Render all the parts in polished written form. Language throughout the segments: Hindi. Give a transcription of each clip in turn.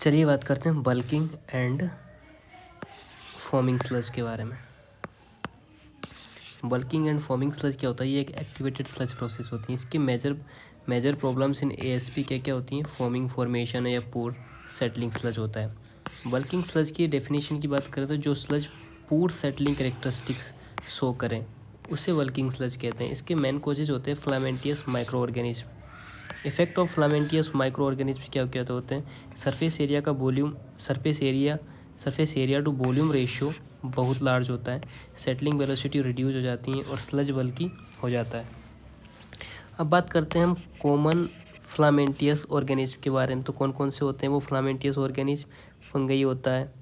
चलिए बात करते हैं बल्किंग एंड फॉर्मिंग स्लज के बारे में। बल्किंग एंड फॉर्मिंग स्लज क्या होता है? ये एक एक्टिवेटेड स्लज प्रोसेस होती है। इसकी मेजर प्रॉब्लम्स इन एएसपी क्या होती हैं? फॉर्मिंग, फॉर्मेशन या पूर सेटलिंग स्लज होता है। बल्किंग स्लज की डेफिनेशन की बात करें तो जो स्लज पूर सेटलिंग कैरेक्टरिस्टिक्स शो करें उसे बल्किंग स्लज कहते हैं। इसके मेन कॉजेज होते हैं filamentous microorganism. Effect of filamentous microorganism क्या क्या होते हैं? सरफेस एरिया का volume, surface area to volume ratio बहुत लार्ज होता है। सेटलिंग वेलोसिटी रिड्यूस हो जाती है और स्लज बल्की हो जाता है। अब बात करते हैं हम कॉमन फ्लामेंटियस ऑर्गेनिज्म के बारे में। तो कौन कौन से होते हैं वो फ्लामेंटियस ऑर्गेनिज्म? फंगई होता है,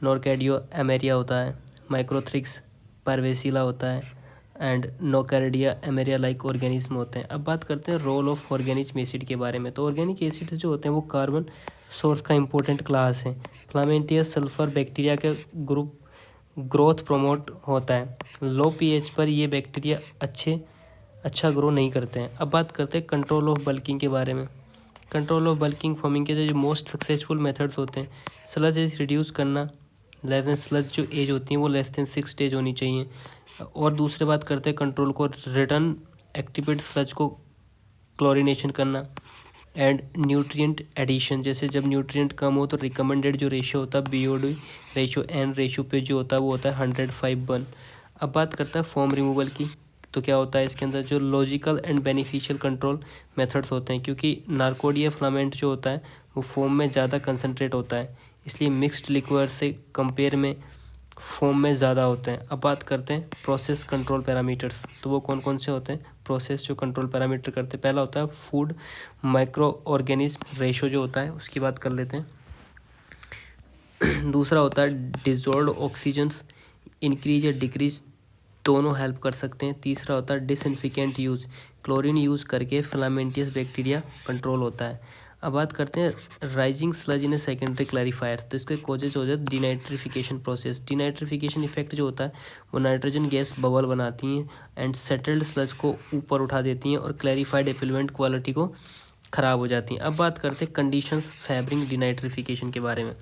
नॉर्कैडियो एमेरिया होता है, माइक्रोथ्रिक्स पारवेसिला होता है एंड नोकार्डिया एमेरिया लाइक ऑर्गेनिज्म होते हैं। अब बात करते हैं रोल ऑफ ऑर्गेनिज्म एसिड के बारे में। तो ऑर्गेनिक एसिड जो होते हैं वो कार्बन सोर्स का इंपॉर्टेंट क्लास है। फ्लामेंटियस सल्फर बैक्टीरिया के ग्रुप ग्रोथ प्रमोट होता है। लो पीएच पर ये बैक्टीरिया अच्छा ग्रो नहीं करते हैं। अब बात करते हैं कंट्रोल ऑफ बल्किंग के बारे में। कंट्रोल ऑफ बल्किंग फॉर्मिंग के जो मोस्ट सक्सेसफुल मेथड्स होते हैं, स्लज एज रिड्यूस करना, लेस देन स्लज जो एज होती है वो लेस देन 6 स्टेज होनी चाहिए। और दूसरे बात करते हैं कंट्रोल को, रिटर्न एक्टिवेट स्लज को क्लोरिनेशन करना एंड न्यूट्रिएंट एडिशन। जैसे जब न्यूट्रिएंट कम हो तो रिकमेंडेड जो रेशियो होता है बीओडी रेशियो एन रेशियो पे जो होता है वो होता है 105:1। अब बात करता है फॉर्म रिमूवल की। तो क्या होता है इसके अंदर? जो logical and beneficial control methods होते हैं, क्योंकि नार्कोडिया फ्लामेंट जो होता है वो फोम में ज़्यादा कंसनट्रेट होता है, इसलिए मिक्स्ड लिक्विड से कंपेयर में फोम में ज़्यादा होते हैं। अब बात करते हैं प्रोसेस कंट्रोल पैरामीटर्स। तो वो कौन कौन से होते हैं प्रोसेस जो कंट्रोल पैरामीटर करते हैं? पहला होता है फूड माइक्रो ऑर्गेनिज्म रेशो जो होता है उसकी बात कर लेते हैं। दूसरा होता है डिजोल्व ऑक्सीजन्स, इंक्रीज या डिक्रीज दोनों हेल्प कर सकते हैं। तीसरा होता है डिसइंफिकेंट यूज़, क्लोरीन यूज़ करके फिलामेंटियस बैक्टीरिया कंट्रोल होता है। अब बात करते हैं rising sludge in a secondary clarifier. तो इसके कॉजेज हो जाते हैं डिनाइट्रिफिकेशन प्रोसेस। डिनाइट्रिफिकेशन इफेक्ट जो होता है वो नाइट्रोजन गैस बबल बनाती हैं एंड सेटल्ड स्लज को ऊपर उठा देती हैं और क्लैरिफाइड एफिलमेंट क्वालिटी को ख़राब हो जाती हैं। अब बात करते हैं कंडीशंस फेवरिंग डिनाइट्रिफिकेशन के बारे में।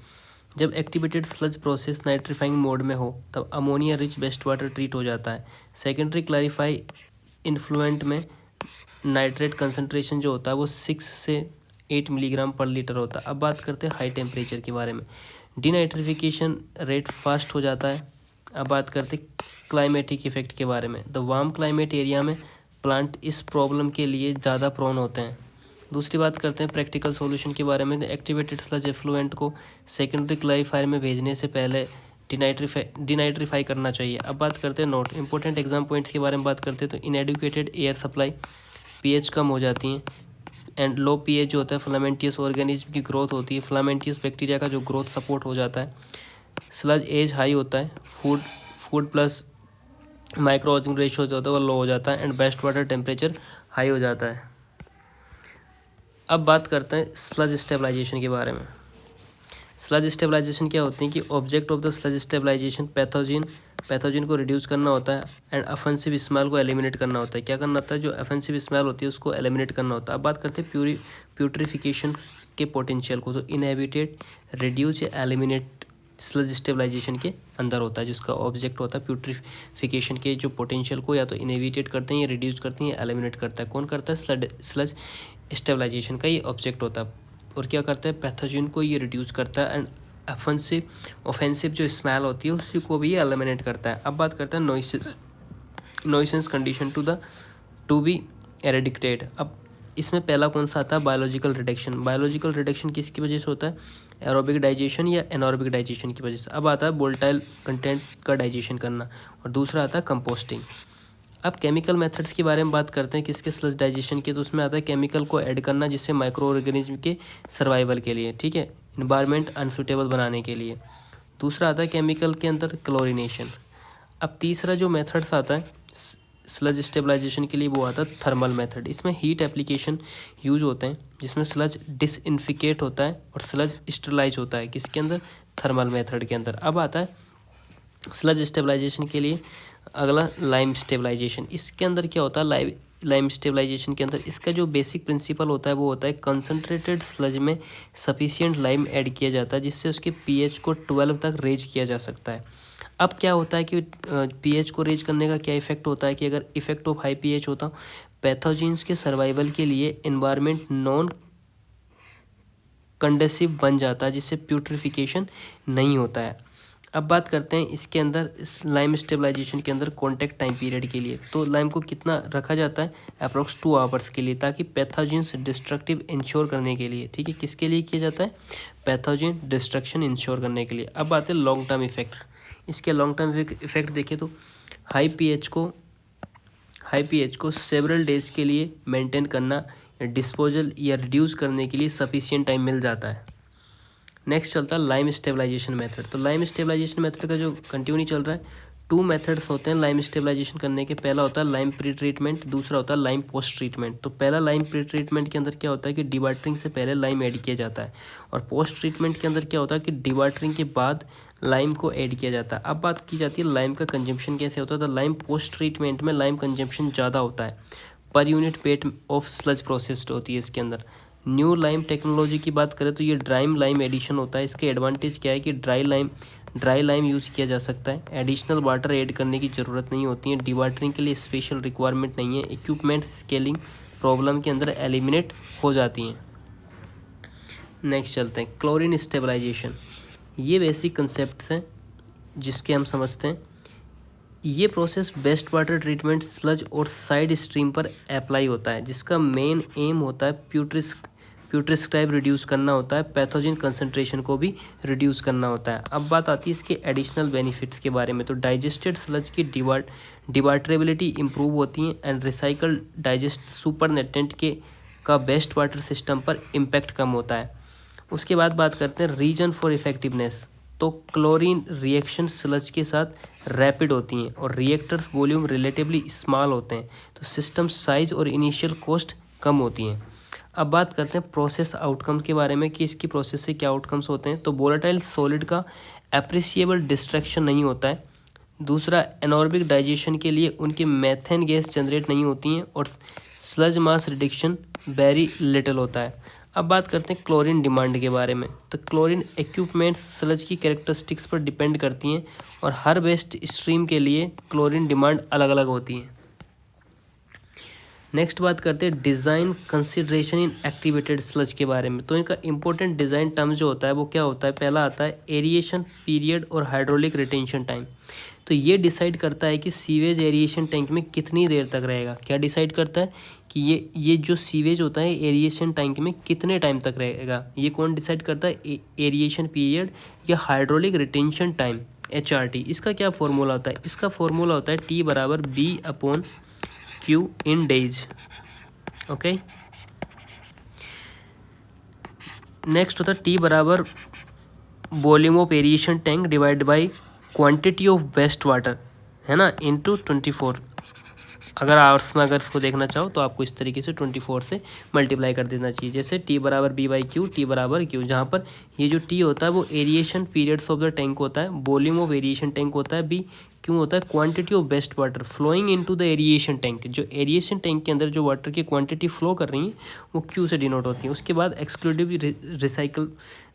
जब activated sludge process nitrifying mode में हो तब ammonia rich best water treat हो जाता है। सेकेंडरी क्लैरिफाई इन्फ्लुएंट में नाइट्रेट कंसनट्रेशन जो होता है वो 6 से 8 मिलीग्राम पर लीटर होता है। अब बात करते हैं हाई टेम्परेचर के बारे में। डिनाइट्रिफिकेशन रेट फास्ट हो जाता है। अब बात करते हैं क्लाइमेटिक इफेक्ट के बारे में। द वार्म क्लाइमेट एरिया में प्लांट इस प्रॉब्लम के लिए ज़्यादा प्रोन होते हैं। दूसरी बात करते हैं प्रैक्टिकल सॉल्यूशन के बारे में। एक्टिवेटेड स्लज एफ्लुएंट को सेकेंडरी क्लैरिफायर में भेजने से पहले डिनाइट्रीफाई करना चाहिए। अब बात करते हैं नोट इंपॉर्टेंट एग्जाम पॉइंट्स के बारे में बात करते हैं। तो इनएडुकेटेड एयर सप्लाई, पीएच कम हो जाती हैं एंड लो पीएच जो होता है फ्लामेंटियस ऑर्गेनिज्म की ग्रोथ होती है, फ्लामेंटियस बैक्टीरिया का जो ग्रोथ सपोर्ट हो जाता है। स्लज एज हाई होता है, food plus micro organism ratio जो होता है वो लो हो जाता है and best water temperature high हो जाता है। अब बात करते हैं स्लज स्टेबलाइजेशन के बारे में। स्लज स्टेबलाइजेशन क्या होती है कि object of the sludge stabilization pathogen को रिड्यूस करना होता है एंड ऑफेंसिव स्मेल को एलिमिनेट करना होता है। क्या करना होता है? जो ऑफेंसिव स्मेल होती है उसको एलिमिनेट करना होता है। अब बात करते हैं प्यूट्रिफिकेशन के पोटेंशियल को। तो इनहेबिटेड, रिड्यूस या एलिमिनेट स्लज स्टेबलाइजेशन के अंदर होता है, जिसका ऑब्जेक्ट होता है प्यूट्रिफिकेशन के जो पोटेंशियल को या तो इनहिबिटेट करते हैं या रिड्यूस करते हैं या एलिमिनेट करता है। कौन करता है? स्लज स्टेबलाइजेशन का ये ऑब्जेक्ट होता है। और क्या करता है? पैथोजन को ये रिड्यूस करता है एंड ऑफेंसिव जो स्मेल होती है उसी को भी ये एलिमिनेट करता है। अब बात करते हैं nuisance condition to be eradicated. अब इसमें पहला कौन सा आता है? Biological reduction. बायोलॉजिकल रिडक्शन किसकी वजह से होता है? एरोबिक डाइजेशन या एनोरोबिक डाइजेशन की वजह से। अब आता है वोलेटाइल कंटेंट का डाइजेशन करना और दूसरा आता है कंपोस्टिंग। अब केमिकल मेथड्स के बारे में बात करते हैं किसके? स्लज डाइजेशन के। तो उसमें आता है केमिकल को ऐड करना जिससे माइक्रो ऑर्गेनिज्म के सर्वाइवल के लिए, ठीक है, इन्वायरमेंट अनसुटेबल बनाने के लिए। दूसरा आता है केमिकल के अंदर क्लोरिनेशन। अब तीसरा जो मेथड्स आता है स्लज स्टेबलाइजेशन के लिए वो आता है थर्मल मेथड। इसमें हीट एप्लीकेशन यूज होते हैं जिसमें स्लज डिसइंफिकेट होता है और स्लज स्टरलाइज होता है। किसके अंदर? थर्मल मेथड के अंदर। अब आता है स्लज स्टेबलाइजेशन के लिए अगला लाइम स्टेबलाइजेशन। इसके अंदर क्या होता है? लाइम स्टेबलाइजेशन के अंदर इसका जो बेसिक प्रिंसिपल होता है वो होता है कंसनट्रेटेड स्लज में सफिशिएंट लाइम ऐड किया जाता है जिससे उसके पीएच को 12 तक रेज किया जा सकता है। अब क्या होता है कि पीएच को रेज करने का क्या इफेक्ट होता है कि अगर इफेक्ट ऑफ हाई पीएच होता पैथोजेंस के सर्वाइवल के लिए एनवायरनमेंट नॉन कंडक्टिव बन जाता है जिससे प्यूट्रिफिकेशन नहीं होता है। अब बात करते हैं इसके अंदर इस लाइम स्टेबलाइजेशन के अंदर कॉन्टैक्ट टाइम पीरियड के लिए। तो लाइम को कितना रखा जाता है अप्रॉक्स 2 आवर्स के लिए ताकि पैथोजेंस डिस्ट्रक्टिव इंश्योर करने के लिए। ठीक है, किसके लिए किया जाता है? पैथोजेन डिस्ट्रक्शन इंश्योर करने के लिए। अब आते हैं लॉन्ग टर्म इफेक्ट्स। इसके लॉन्ग टर्म इफेक्ट देखें तो हाई पीएच को सेवरल डेज के लिए मेंटेन करना या डिस्पोजल या रिड्यूस करने के लिए सफिशिएंट टाइम मिल जाता है। नेक्स्ट चलता है लाइम स्टेबलाइजेशन मेथड। तो लाइम स्टेबलाइजेशन मेथड का जो कंटिन्यू चल रहा है 2 मेथड्स होते हैं लाइम स्टेबलाइजेशन करने के। पहला होता है लाइम प्री ट्रीटमेंट, दूसरा होता है लाइम पोस्ट ट्रीटमेंट। तो पहला लाइम प्री ट्रीटमेंट के अंदर क्या होता है कि डिवाटरिंग से पहले लाइम ऐड किया जाता है और पोस्ट ट्रीटमेंट के अंदर क्या होता है कि डिवाटरिंग के बाद लाइम को ऐड किया जाता है। अब बात की जाती है लाइम का कंजम्पशन कैसे होता है। तो लाइम पोस्ट ट्रीटमेंट में लाइम कंजम्पशन ज़्यादा होता है, per unit weight of sludge processed होती है इसके अंदर। न्यू लाइम टेक्नोलॉजी की बात करें तो ये ड्राई लाइम एडिशन होता है। इसके एडवांटेज क्या है कि ड्राई लाइम यूज़ किया जा सकता है, एडिशनल वाटर ऐड करने की ज़रूरत नहीं होती है, डिवाटरिंग के लिए स्पेशल रिक्वायरमेंट नहीं है, इक्विपमेंट स्केलिंग प्रॉब्लम के अंदर एलिमिनेट हो जाती हैं। नेक्स्ट चलते हैं क्लोरीन स्टेबलाइजेशन। ये बेसिक कंसेप्ट हैं जिसके हम समझते हैं। ये process best water treatment sludge और साइड स्ट्रीम पर अप्लाई होता है जिसका मेन एम होता है प्यूट्रिस्क्राइब रिड्यूस करना होता है, पैथोजन कंसंट्रेशन को भी रिड्यूस करना होता है। अब बात आती है इसके एडिशनल बेनिफिट्स के बारे में। तो डाइजेस्टेड स्लज की डिवाटरेबिलिटी इंप्रूव होती है एंड रिसाइकल डाइजेस्ट सुपरनेटेंट का बेस्ट वाटर सिस्टम पर इम्पैक्ट कम होता है। उसके बाद बात करते हैं रीजन फॉर इफेक्टिवनेस। तो क्लोरीन रिएक्शन स्लज के साथ रैपिड होती हैं और रिएक्टर्स वॉल्यूम रिलेटिवली स्मॉल होते हैं, तो सिस्टम साइज और इनिशियल कॉस्ट कम होती हैं। अब बात करते हैं प्रोसेस आउटकम के बारे में कि इसकी प्रोसेस से क्या आउटकम्स होते हैं। तो वोलेटाइल सॉलिड का एप्रिसिएबल डिस्ट्रैक्शन नहीं होता है। दूसरा, एनॉर्बिक डाइजेशन के लिए उनकी मेथेन गैस जनरेट नहीं होती हैं और स्लज मास रिडक्शन वेरी लिटिल होता है। अब बात करते हैं क्लोरीन डिमांड के बारे में। तो क्लोरीन इक्विपमेंट स्लज की कैरेक्टरिस्टिक्स पर डिपेंड करती हैं और हर वेस्ट स्ट्रीम के लिए क्लोरीन डिमांड अलग अलग होती है। नेक्स्ट बात करते हैं design consideration in activated sludge के बारे में। तो इनका इंपॉर्टेंट डिज़ाइन टर्म जो होता है वो क्या होता है? पहला आता है एरिएशन पीरियड और हाइड्रोलिक रिटेंशन टाइम। तो ये डिसाइड करता है कि सीवेज एरिएशन टैंक में कितनी देर तक रहेगा। क्या डिसाइड करता है कि ये जो सीवेज होता है एरिएशन टैंक में कितने टाइम तक रहेगा। ये कौन डिसाइड करता है? एरिएशन पीरियड या हाइड्रोलिक रिटेंशन टाइम, HRT। इसका क्या फॉर्मूला होता है? इसका फॉर्मूला होता है T बराबर B/Q इन डेज। ओके, नेक्स्ट होता है T बराबर volume of aeration tank divide by quantity of waste water, है ना, इंटू 24। अगर आवर्स में अगर इसको देखना चाहो तो आपको इस तरीके से 24 से मल्टीप्लाई कर देना चाहिए। जैसे T बराबर B/Q, T बराबर Q, जहाँ पर ये जो T होता है वो aeration periods of the tank होता है, वॉल्यूम ऑफ एरिएशन टैंक होता है, B क्यों होता है quantity of waste water flowing into the aeration tank. जो एरिएशन टैंक के अंदर जो वाटर की क्वांटिटी फ्लो कर रही है वो Q से डिनोट होती है। उसके बाद एक्सक्लूसिव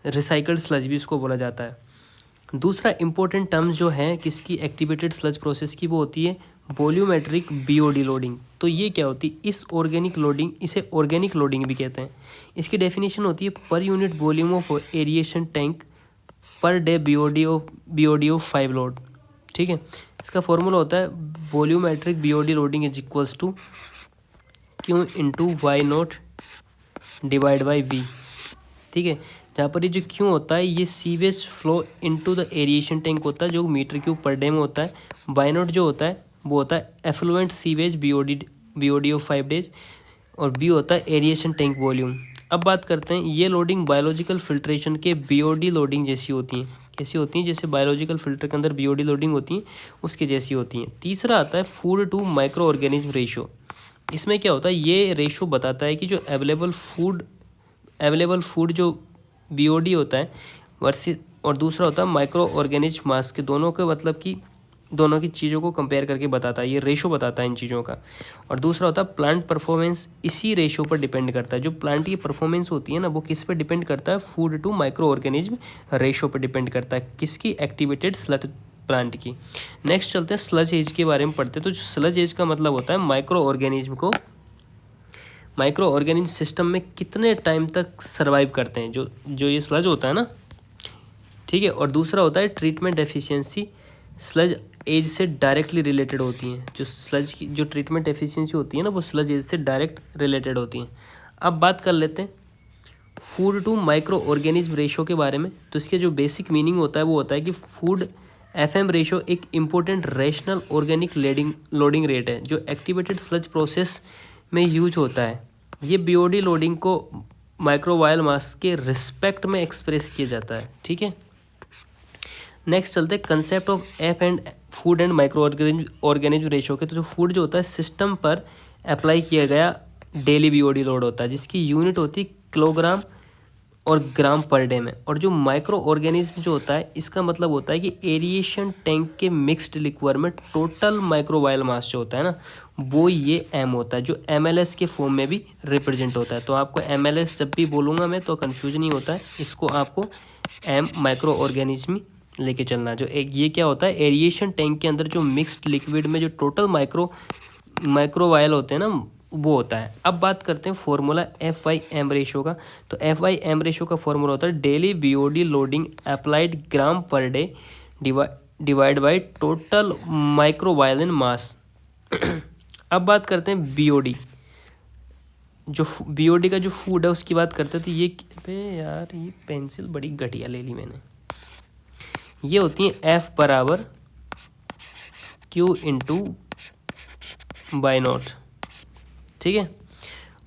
रिसाइकल्ड स्लज भी उसको बोला जाता है। दूसरा इंपॉर्टेंट टर्म जो है किसकी एक्टिवेटेड स्लज प्रोसेस की वो होती है वॉल्यूमेट्रिक BOD लोडिंग। तो ये क्या होती है? इसे ऑर्गेनिक लोडिंग भी कहते हैं। इसकी डेफिनेशन होती है per unit volume of aeration tank per day BOD of 5 load. ठीक है, इसका फॉर्मूला होता है volumetric BOD loading is equals to Q into Y0 divide by V। ठीक है, जहाँ पर ये जो Q होता है ये sewage flow into the aeration tank होता है जो मीटर क्यूब पर डे में होता है। Y0 जो होता है वो होता है effluent sewage BOD of 5 days और B होता है एरिएशन टैंक वॉल्यूम। अब बात करते हैं ये लोडिंग बायोलॉजिकल फिल्ट्रेशन के BOD लोडिंग जैसी होती हैं। कैसी होती हैं? जैसे बायोलॉजिकल फिल्टर के अंदर BOD लोडिंग होती है उसके जैसी होती हैं। तीसरा आता है food to microorganism ratio. इसमें क्या होता है? ये रेशो बताता है कि जो अवेलेबल फूड जो BOD होता है वर्सेस और दूसरा होता है माइक्रो ऑर्गेनिज्म मास के, दोनों के मतलब कि दोनों की चीज़ों को कंपेयर करके बताता है, ये रेशो बताता है इन चीज़ों का। और दूसरा होता है प्लांट परफॉर्मेंस इसी रेशो पर डिपेंड करता है। जो प्लांट की परफॉर्मेंस होती है ना, वो किस पे डिपेंड करता है, food to microorganism ratio पर डिपेंड करता है, किसकी, एक्टिवेटेड स्लज प्लांट की। नेक्स्ट चलते हैं स्लज एज के बारे में पढ़ते हैं। तो स्लज एज का मतलब होता है माइक्रो ऑर्गेनिज्म सिस्टम में कितने टाइम तक सर्वाइव करते हैं, जो ये स्लज होता है ना, ठीक है। और दूसरा होता है ट्रीटमेंट एफिशिएंसी, स्लज एज से डायरेक्टली रिलेटेड होती हैं। जो स्लज की जो ट्रीटमेंट एफिशिएंसी होती है ना, वो स्लज एज से डायरेक्ट रिलेटेड होती हैं। अब बात कर लेते हैं food to microorganism ratio के बारे में। तो इसके जो बेसिक मीनिंग होता है वो होता है कि फूड एफएम रेशो एक important rational organic loading rate है जो एक्टिवेटेड स्लज प्रोसेस में यूज होता है। ये बीओडी लोडिंग को माइक्रोवायल मास के रिस्पेक्ट में एक्सप्रेस किया जाता है, ठीक है। नेक्स्ट चलते हैं concept of F and food and micro organism ratio के। तो जो फूड जो होता है सिस्टम पर अप्लाई किया गया डेली बीओडी लोड होता है, जिसकी यूनिट होती है किलोग्राम और ग्राम पर डे में। और जो माइक्रो ऑर्गेनिज्म जो होता है, इसका मतलब होता है कि एरिएशन टैंक के मिक्स्ड लिक्वर में टोटल माइक्रोवायल मास जो होता है ना, वो ये एम होता है, जो एमएलएस के फॉर्म में भी रिप्रेजेंट होता है। तो आपको एमएलएस जब भी बोलूँगा मैं तो कंफ्यूज नहीं होता है, इसको आपको एम माइक्रो ऑर्गेनिज्म लेके चलना। जो एक ये क्या होता है, एरिएशन टैंक के अंदर जो मिक्स्ड लिक्विड में जो टोटल माइक्रोवायल होते हैं ना, वो होता है। अब बात करते हैं formula F by M ratio का। तो एफ बाई एम रेशो का फॉर्मूला होता है daily BOD loading applied gram पर day divide by total microbial in mass. अब बात करते हैं बीओडी, जो बीओडी का जो फूड है उसकी बात करते हैं। तो ये पे यार ये पेंसिल बड़ी घटिया ले ली मैंने। ये होती है एफ बराबर क्यू इंटू बाई नॉट, ठीक है।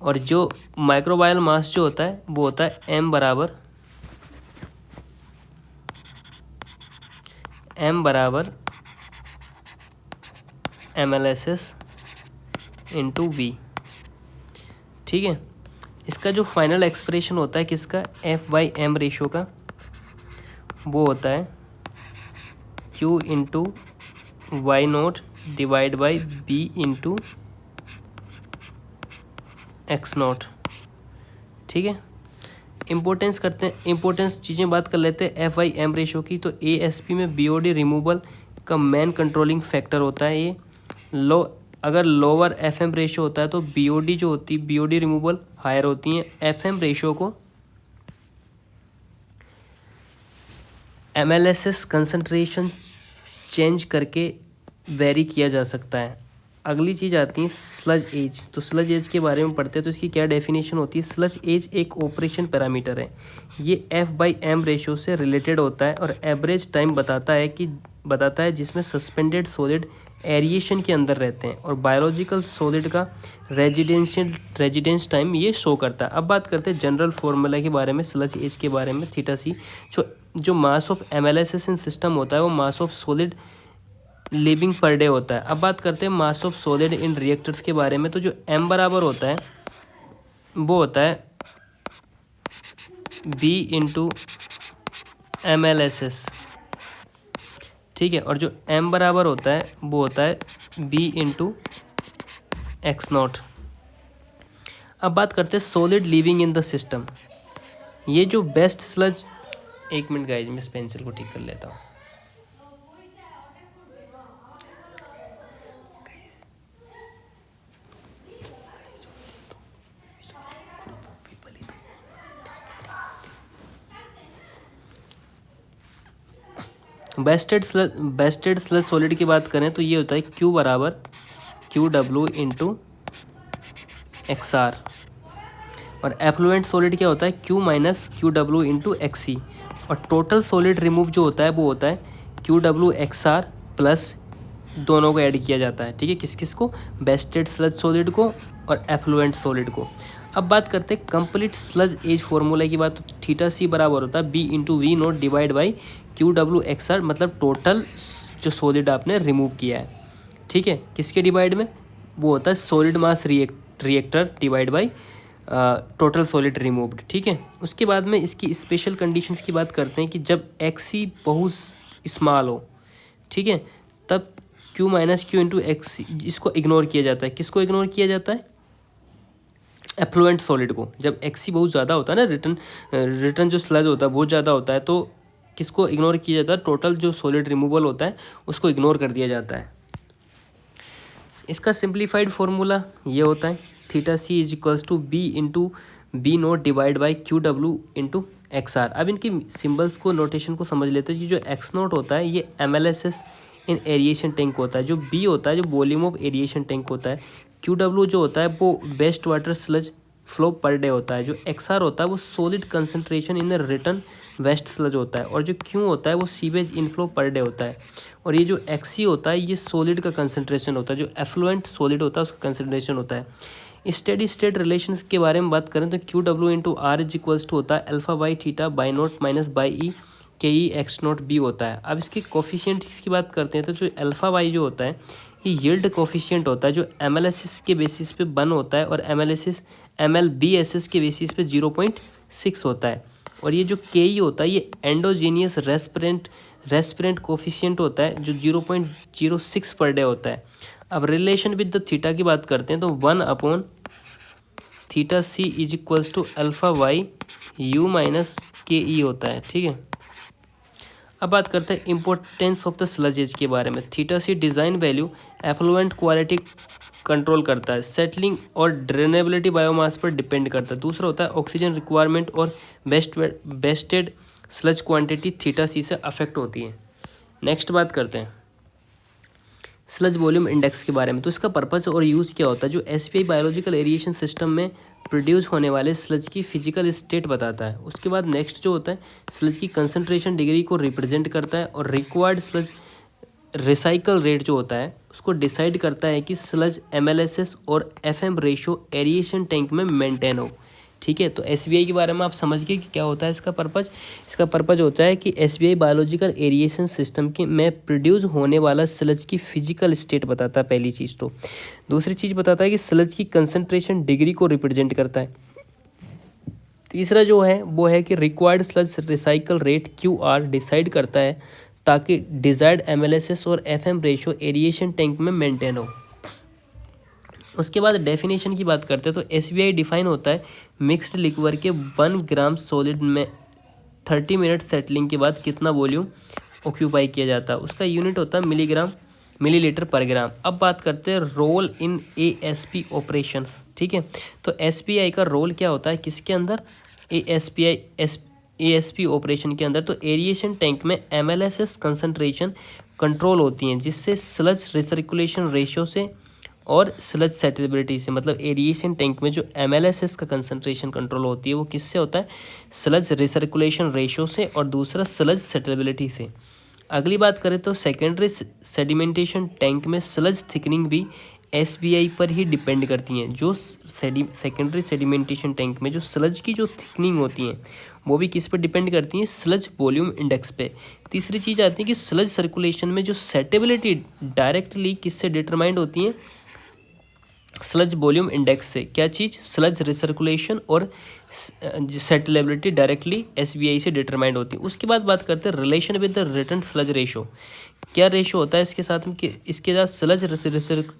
और जो माइक्रोबायल मास जो होता है वो होता है एम बराबर एमएलएसएस इंटू वी, ठीक है। इसका जो फाइनल एक्सप्रेशन होता है किसका, एफ बाई एम रेशो का, वो होता है Q into Y naught divide by B into X naught, ठीक है। इम्पोर्टेंस चीज़ें बात कर लेते हैं एफ आई एम रेशो की। तो ए एस पी में बीओडी रिमूवल का मेन कंट्रोलिंग फैक्टर होता है ये। अगर लोअर एफ एम रेशो होता है तो बीओडी जो होती है, बीओडी रिमूवल हायर होती हैं। एफ एम रेशो को एमएलएसएस कंसंट्रेशन चेंज करके वेरी किया जा सकता है। अगली चीज़ आती है स्लज एज। तो स्लज एज के बारे में पढ़ते हैं। तो इसकी क्या डेफिनेशन होती है, स्लज एज एक ऑपरेशन पैरामीटर है। ये एफ बाई एम रेशो से रिलेटेड होता है और एवरेज टाइम बताता है जिसमें सस्पेंडेड सॉलिड एरिएशन के अंदर रहते हैं और बायोलॉजिकल सॉलिड का रेजिडेंस टाइम ये शो करता है। अब बात करते हैं जनरल फॉर्मूला के बारे में, स्लज एज के बारे में। थीटा सी जो मास ऑफ एमएलएसएस इन सिस्टम होता है वो मास ऑफ सॉलिड लिविंग पर डे होता है। अब बात करते हैं mass of solid in reactors के बारे में। तो जो एम बराबर होता है वो होता है B into M L S S, ठीक है। और जो एम बराबर होता है वो होता है बी इंटू एक्स नॉट। अब बात करते हैं solid living in the system. ये जो बेस्ट स्लज, एक मिनट गाइज मैं इस पेंसिल को ठीक कर लेता हूँ। बेस्टेड स्लज सॉलिड की बात करें तो ये होता है क्यू बराबर Q W into X R. और एफ्लुएंट सॉलिड क्या होता है, Q minus Q W into X C. और टोटल सॉलिड रिमूव जो होता है वो होता है Q W X R plus दोनों को ऐड किया जाता है, ठीक है। किस को, बेस्टेड स्लज सॉलिड को और एफ्लुएंट सॉलिड को। अब बात करते हैं कंप्लीट स्लज एज फॉर्मूला की बात। तो थीटा सी बराबर होता है B into V naught divide by Q W X R, मतलब टोटल जो सॉलिड आपने रिमूव किया है, ठीक है। किसके डिवाइड में, वो होता है solid mass reactor divide by total solid removed, ठीक है। उसके बाद में इसकी स्पेशल कंडीशंस की बात करते हैं कि जब एक्सी बहुत स्मॉल हो, ठीक है, तब Q minus Q into x इसको इग्नोर किया जाता है। किसको इग्नोर किया जाता है? एफ्लुएंट सॉलिड को। जब एक्सी बहुत ज़्यादा होता है ना, रिटर्न जो स्लज होता है बहुत ज़्यादा होता है, तो किसको इग्नोर किया जाता है? टोटल जो सॉलिड रिमूवल होता है उसको इग्नोर कर दिया जाता है। इसका सिंप्लीफाइड फार्मूला ये होता है theta C is equals to B into B naught divide by Q W into X R. अब इनकी सिम्बल्स को, नोटेशन को समझ लेते हैं कि जो एक्स नोट होता है ये एमएलएसएस इन एरिएशन टैंक होता है, जो बी होता है जो वॉल्यूम ऑफ एरिएशन टैंक होता है, क्यू डब्ल्यू जो होता है वो waste water sludge flow per day होता है, जो एक्स आर होता है वो solid concentration in the return waste sludge होता है, और जो क्यू होता है वो सीवेज इनफ्लो पर डे होता है, और ये जो एक्सी होता है ये सॉलिड का कंसनट्रेशन होता है, जो एफ्लुएंट सॉलिड होता है उसका कंसनट्रेशन होता है। स्टेडी स्टेट रिलेशन के बारे में बात करें तो Q W into R is equals to होता है alpha by theta by naught minus by E K E x note B होता है। अब इसके कोफिशिएंट की बात करते हैं तो जो अल्फा वाई जो होता है ये यील्ड कोफिशिएंट होता है, जो एमएलएसएस के बेसिस पे 1 होता है, और एमएलबीएसएस के बेसिस पे 0.6 होता है, और ये जो के ई होता है ये एंडोजीनियस रेस्पिरेंट कोफिशिएंट होता है जो 0.06 पर डे होता है। अब रिलेशन विद द थीटा की बात करते हैं तो 1 upon theta C is equals to alpha Y U minus K E होता है। ठीक है, अब बात करते हैं इम्पोर्टेंस ऑफ द स्लजेज के बारे में। Theta C design value effluent quality control करता है, सेटलिंग और ड्रेनेबिलिटी बायोमास पर डिपेंड करता है। दूसरा होता है ऑक्सीजन रिक्वायरमेंट और बेस्टेड स्लज क्वांटिटी थीटा सी से अफेक्ट होती है। नेक्स्ट बात करते हैं स्लज वॉल्यूम इंडेक्स के बारे में। तो इसका पर्पस और यूज़ क्या होता है? जो एसपीआई बायोलॉजिकल एरिएशन सिस्टम में प्रोड्यूस होने वाले स्लज की फिजिकल स्टेट बताता है। उसके बाद नेक्स्ट जो होता है स्लज की कंसंट्रेशन डिग्री को रिप्रेजेंट करता है, और रिक्वायर्ड स्लज रिसाइकल रेट जो होता है उसको डिसाइड करता है कि स्लज एमएलएसएस और एफएम रेशो एरिएशन टैंक में मेंटेन हो। ठीक है, तो एसबीआई के बारे में आप समझ गए कि क्या होता है इसका पर्पज। इसका पर्पज होता है कि एसबीआई बायोलॉजिकल एरिएशन सिस्टम के में प्रोड्यूस होने वाला स्लज की फिजिकल स्टेट बताता है, पहली चीज़ तो। दूसरी चीज़ बताता है कि स्लज की कंसंट्रेशन डिग्री को रिप्रेजेंट करता है। तीसरा जो है वो है कि required sludge recycle rate QR decide करता है ताकि डिजायर्ड एमएलएसएस और एफएम रेशो एरिएशन टैंक में मेंटेन हो। उसके बाद डेफिनेशन की बात करते हैं तो एसबीआई डिफाइन होता है मिक्स्ड लिक्वर के 1 ग्राम सॉलिड में 30 मिनट सेटलिंग के बाद कितना वॉल्यूम ऑक्यूपाई किया जाता है। उसका यूनिट होता है मिलीलीटर पर ग्राम। अब बात करते हैं रोल इन एएसपी ऑपरेशंस। ठीक है, तो एसबीआई का रोल क्या होता है किसके अंदर? एएसपी ऑपरेशन के अंदर। तो एरिएशन टैंक में एमएलएसएस कंसंट्रेशन कंट्रोल होती हैं, जिससे स्लज रिसर्कुलेशन रेशियो से और स्लज सेटलेबिलिटी से, मतलब एरिएशन टैंक में जो एमएलएसएस का कंसंट्रेशन कंट्रोल होती है वो किससे होता है? स्लज रिसर्कुलेशन रेशियो से, और दूसरा स्लज सेटलेबिलिटी से। अगली बात करें तो सेकेंडरी सेडिमेंटेशन टैंक में स्लज थिकनिंग भी एसबीआई पर ही डिपेंड करती हैं। जो सेकेंडरी सेडिमेंटेशन टैंक में जो स्लज की जो थिकनिंग होती हैं वो भी किस पर डिपेंड करती हैं? स्लज वॉल्यूम इंडेक्स पे। तीसरी चीज़ आती है कि स्लज सर्कुलेशन में जो सेटेबिलिटी डायरेक्टली किससे डिटरमाइंड होती हैं? स्लज वॉल्यूम इंडेक्स से। क्या चीज़? स्लज रिसर्कुलेशन और सेटलेबिलिटी डायरेक्टली एसबीआई से डिटरमाइंड होती है। उसके बाद बात करते हैं relation with the return sludge ratio. क्या रेशो होता है इसके साथ में? इसके साथ sludge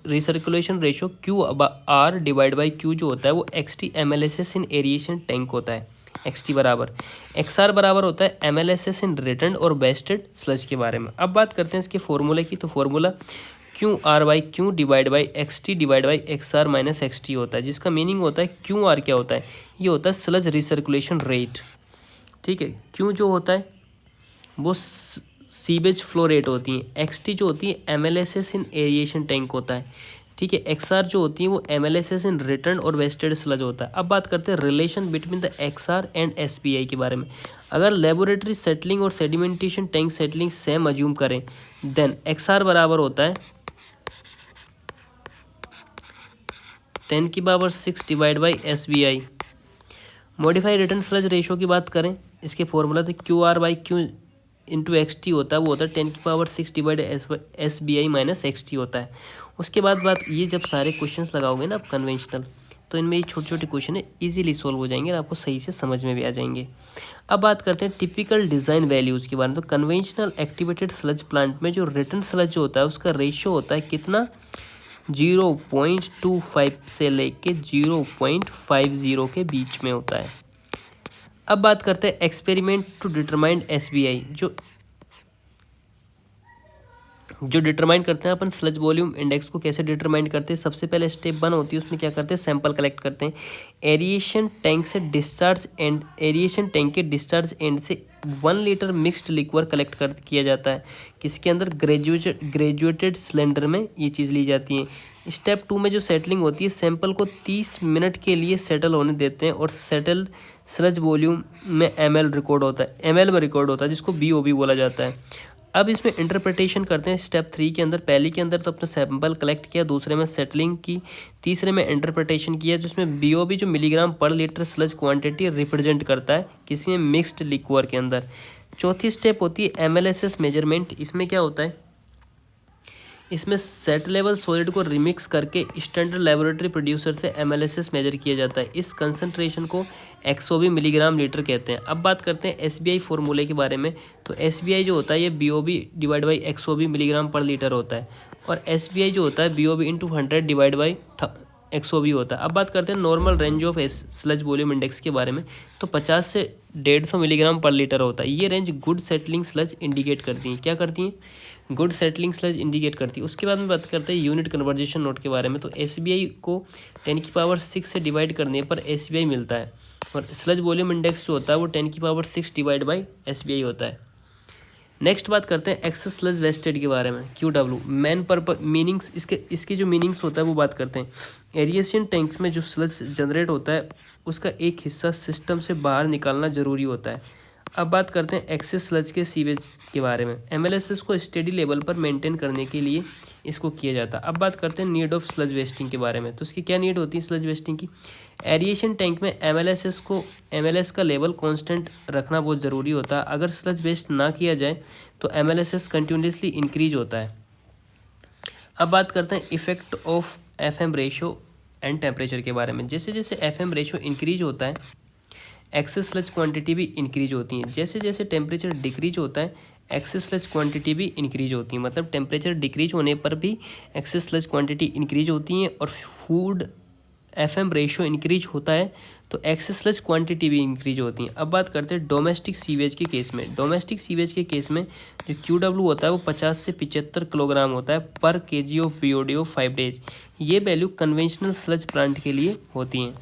recirculation ratio Q R divide by Q जो होता है वो एक्सटी एमएलएसएस इन एरिएशन टैंक होता है। एक्सटी बराबर एक्सआर बराबर होता है एमएलएसएस इन रिटर्न और बेस्टेड स्लज के बारे में। अब बात करते हैं इसके फॉर्मूले की। तो formula Q R by Q divide by X T divide by X R minus X T होता है, जिसका मीनिंग होता है क्यू आर क्या होता है? ये होता है स्लज रिसर्कुलेशन रेट। ठीक है, क्यू जो होता है वो सीवेज फ्लो रेट होती है, एक्स टी जो होती है एमएलएसएस इन एरिएशन टैंक होता है। ठीक है, एक्स आर जो होती है वो एमएलएसएस इन रिटर्न और वेस्टेड स्लज होता है। अब बात करते हैं relation between the X R and SBI के बारे में। अगर लेबोरेटरी सेटलिंग और sedimentation tank settling same assume करें देन एक्स आर बराबर होता है 10⁻⁶ divide by SBI. Modify return sludge ratio की बात करें, इसके फॉर्मूला तो Q R by Q into X T होता है, वो होता है 10⁻⁶ divide SBI minus X T होता है। उसके बाद ये जब सारे क्वेश्चंस लगाओगे ना आप कन्वेंशनल, तो इनमें ये छोटे छोटे क्वेश्चन है, इजीली सॉल्व हो जाएंगे और आपको सही से समझ में भी आ जाएंगे। अब बात करते हैं टिपिकल डिज़ाइन वैल्यूज़ के बारे में। तो कन्वेंशनल एक्टिवेटेड स्लज प्लांट में जो रिटर्न स्लज जो होता है उसका रेशियो होता है कितना, 0.25 से लेके 0.50 के बीच में होता है। अब बात करते हैं एक्सपेरिमेंट टू डिटरमाइन SBI, जो डिटरमाइन करते हैं अपन स्लज वॉल्यूम इंडेक्स को कैसे डिटरमाइन करते हैं। सबसे पहले स्टेप 1 होती है, उसमें क्या करते हैं, सैंपल कलेक्ट करते हैं। एरिएशन टैंक के डिस्चार्ज एंड से 1 लीटर मिक्स्ड लिक्वर कलेक्ट किया जाता है, किसके अंदर, ग्रेजुएटेड सिलेंडर में ये चीज़ ली जाती है। स्टेप 2 में जो सेटलिंग होती है, सैंपल को 30 मिनट के लिए सेटल होने देते हैं और सेटल स्लज वॉल्यूम में ml में रिकॉर्ड होता है जिसको BOB बोला जाता है। अब इसमें इंटरप्रिटेशन करते हैं स्टेप 3 के अंदर। पहले के अंदर तो अपने सैंपल कलेक्ट किया, दूसरे में सेटलिंग की, तीसरे में इंटरप्रिटेशन किया, जिसमें BOB जो मिलीग्राम पर लीटर स्लज क्वांटिटी रिप्रेजेंट करता है किसी में मिक्स्ड लिक्वर के अंदर। चौथी स्टेप होती है MLS मेजरमेंट। इसमें क्या होता है, इसमें सेट लेवल सॉलिड को रिमिक्स करके स्टैंडर्ड लेबोरेटरी प्रोड्यूसर से MLS मेजर किया जाता है। इस कंसंट्रेशन को XOB मिलीग्राम लीटर कहते हैं। अब बात करते हैं SBI फॉर्मूले के बारे में। तो SBI जो होता है ये BOB divide by XOB milligram पर लीटर होता है, और SBI जो होता है BOB into 100 divide by XOB होता है। अब बात करते हैं normal range of sludge volume index के बारे में। तो 50 से 150 मिलीग्राम पर लीटर होता है। ये range good settling sludge indicate करती हैं। क्या करती हैं, गुड सेटलिंग स्लज इंडिकेट करती है। उसके बाद में बात करते हैं यूनिट कन्वर्जेशन नोट के बारे में। तो SBI को 10⁶ से डिवाइड करने पर SBI मिलता है, और स्लज वॉल्यूम इंडेक्स जो होता है वो 10⁶ डिवाइड बाई SBI होता है। नेक्स्ट बात करते हैं एक्सेस स्लज वेस्टेड के बारे में, QW। मेन पर्पज मीनिंग्स, इसके जो मीनिंग्स होता है वो बात करते हैं। एरिएशन टैंक्स में जो स्लज जनरेट होता है उसका एक हिस्सा सिस्टम से बाहर निकालना जरूरी होता है। अब बात करते हैं एक्सेस स्लज के सीवेज के बारे में। MLS को स्टेडी लेवल पर मेंटेन करने के लिए इसको किया जाता है। अब बात करते हैं नीड ऑफ स्लज वेस्टिंग के बारे में। तो इसकी क्या नीड होती है स्लज वेस्टिंग की, एरिएशन टैंक में MLS का लेवल कांस्टेंट रखना बहुत ज़रूरी होता है। अगर स्लज वेस्ट ना किया जाए तो MLS कंटिन्यूसली इंक्रीज होता है। अब बात करते हैं effect of FM ratio and temperature के बारे में। जैसे जैसे FM रेशो इंक्रीज होता है एक्सेस स्लज क्वांटिटी भी इंक्रीज होती है। जैसे जैसे टेम्परेचर डिक्रीज होता है एक्सेस स्लज क्वांटिटी भी इंक्रीज होती है। मतलब टेम्परेचर डिक्रीज होने पर भी एक्सेस स्लज क्वांटिटी इंक्रीज होती है, और फूड FM रेशो इंक्रीज होता है तो एक्सेस स्लज क्वांटिटी भी इंक्रीज होती है। अब बात करते हैं डोमेस्टिक सीवेज के केस में। डोमेस्टिक सीवेज के केस में जो QW होता है वो 50 से 75 किलोग्राम होता है पर kg of BOD of 5 days. ये वैल्यू कन्वेंशनल स्लज प्लांट के लिए होती हैं।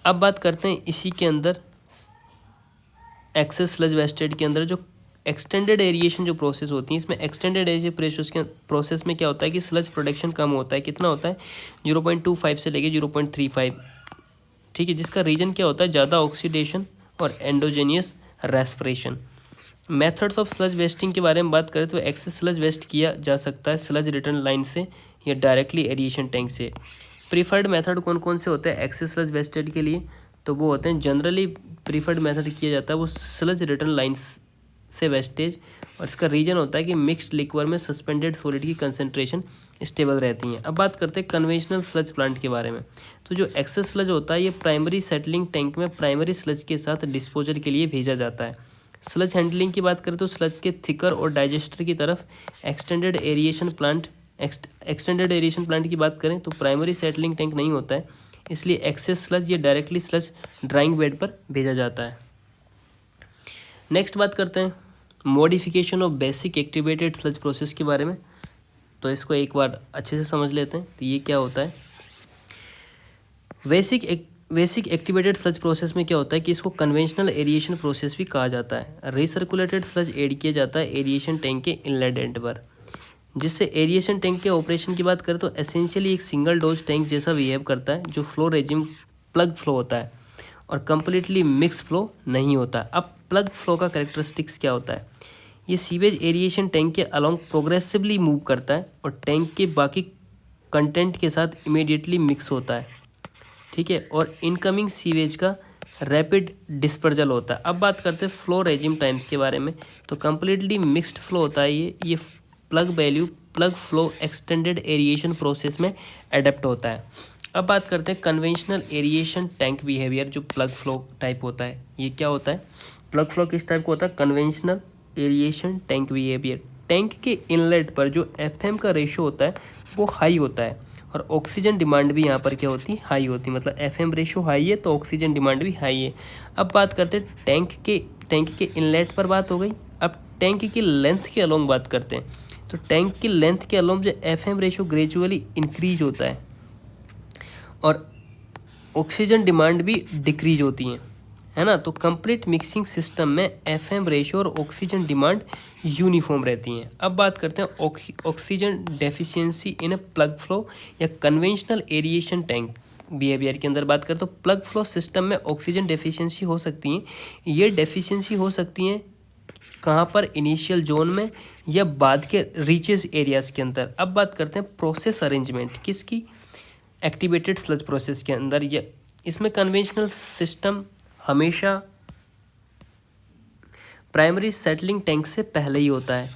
अब बात करते हैं इसी के अंदर एक्सेस स्लज वेस्टेड के अंदर जो एक्सटेंडेड एरिएशन जो प्रोसेस होती है, इसमें एक्सटेंडेड एरिएशन के प्रोसेस में क्या होता है कि स्लज प्रोडक्शन कम होता है। कितना होता है, 0.25 से लेके 0.35, ठीक है, जिसका रीजन क्या होता है, ज़्यादा ऑक्सीडेशन और endogenous respiration. Methods of sludge wasting के बारे में बात करें तो एक्सेस स्लज वेस्ट किया जा सकता है स्लज रिटर्न लाइन से या डायरेक्टली एरिएशन टैंक से। प्रीफर्ड मेथड कौन कौन से होते हैं एक्सेस स्लज वेस्टेड के लिए, तो वो होते हैं जनरली प्रीफर्ड मेथड किया जाता है वो स्लज रिटर्न लाइन से वेस्टेज, और इसका रीजन होता है कि मिक्स्ड लिक्वर में सस्पेंडेड सॉलिड की कंसंट्रेशन स्टेबल रहती हैं। अब बात करते हैं कन्वेंशनल स्लज प्लांट के बारे में। तो जो एक्सेस स्लज होता है ये प्राइमरी सेटलिंग टैंक में प्राइमरी स्लज के साथ डिस्पोजल के लिए भेजा जाता है। स्लज हैंडलिंग की बात करें तो स्लज के थिकर और डाइजेस्टर की तरफ एक्सटेंडेड एरिएशन प्लांट की बात करें तो प्राइमरी सेटलिंग टैंक नहीं होता है, इसलिए एक्सेस स्लज या डायरेक्टली स्लज ड्राइंग बेड पर भेजा जाता है। नेक्स्ट बात करते हैं modification of basic activated sludge process के बारे में। तो इसको एक बार अच्छे से समझ लेते हैं। तो ये क्या होता है, बेसिक एक्टिवेटेड स्लज प्रोसेस में क्या होता है कि इसको कन्वेंशनल एरिएशन प्रोसेस भी कहा जाता है। रिसर्कुलेटेड स्लज ऐड किया जाता है एरिएशन टैंक के इनलेट एंड पर, जिससे एरिएशन टैंक के ऑपरेशन की बात करें तो एसेंशियली एक सिंगल डोज टैंक जैसा बिहेव करता है, जो फ्लो रेजिम प्लग फ्लो होता है और कम्प्लीटली मिक्स फ्लो नहीं होता। अब प्लग फ्लो का कैरेक्टरिस्टिक्स क्या होता है, ये सीवेज एरिएशन टैंक के अलोंग प्रोग्रेसिवली मूव करता है और टैंक के बाकी कंटेंट के साथ इमीडिएटली मिक्स होता है, ठीक है, और इनकमिंग सीवेज का रैपिड डिस्पर्जल होता है। अब बात करते हैं फ्लो रेजिम टाइम्स के बारे में। तो कम्प्लीटली मिक्स्ड फ्लो होता है ये plug flow extended aeration process में अडेप्ट होता है। अब बात करते हैं कन्वेंशनल एरिएशन टैंक बिहेवियर, जो प्लग फ्लो टाइप होता है। ये क्या होता है? प्लग फ्लो किस टाइप का होता है? Conventional aeration tank behaviour. Tank के इनलेट पर जो एफएम का रेशो होता है वो हाई होता है, और ऑक्सीजन डिमांड भी यहाँ पर क्या होती है? हाई होती है। मतलब एफएम रेशो हाई है तो ऑक्सीजन डिमांड भी हाई है। अब बात करते हैं टैंक के इनलेट पर बात हो गई। अब टैंक की लेंथ के अलोंग बात करते हैं। तो टैंक की लेंथ के अलोंग जो एफएम रेशो ग्रेजुअली इंक्रीज होता है और ऑक्सीजन डिमांड भी डिक्रीज होती है ना। तो कंप्लीट मिक्सिंग सिस्टम में एफएम रेशियो और ऑक्सीजन डिमांड यूनिफॉर्म रहती हैं। अब बात करते हैं ऑक्सीजन डेफिशिएंसी इन ए प्लग फ्लो या कन्वेंशनल एरिएशन टैंक बिहेवियर के अंदर बात करें तो प्लग फ्लो सिस्टम में ऑक्सीजन डेफिशिएंसी हो सकती है। ये डेफिशिएंसी हो सकती है कहाँ पर? इनिशियल जोन में या बाद के रीचेज एरियाज के अंदर। अब बात करते हैं प्रोसेस अरेंजमेंट किसकी? एक्टिवेटेड स्लज प्रोसेस के अंदर। या इसमें कन्वेंशनल सिस्टम हमेशा प्राइमरी सेटलिंग टैंक से पहले ही होता है।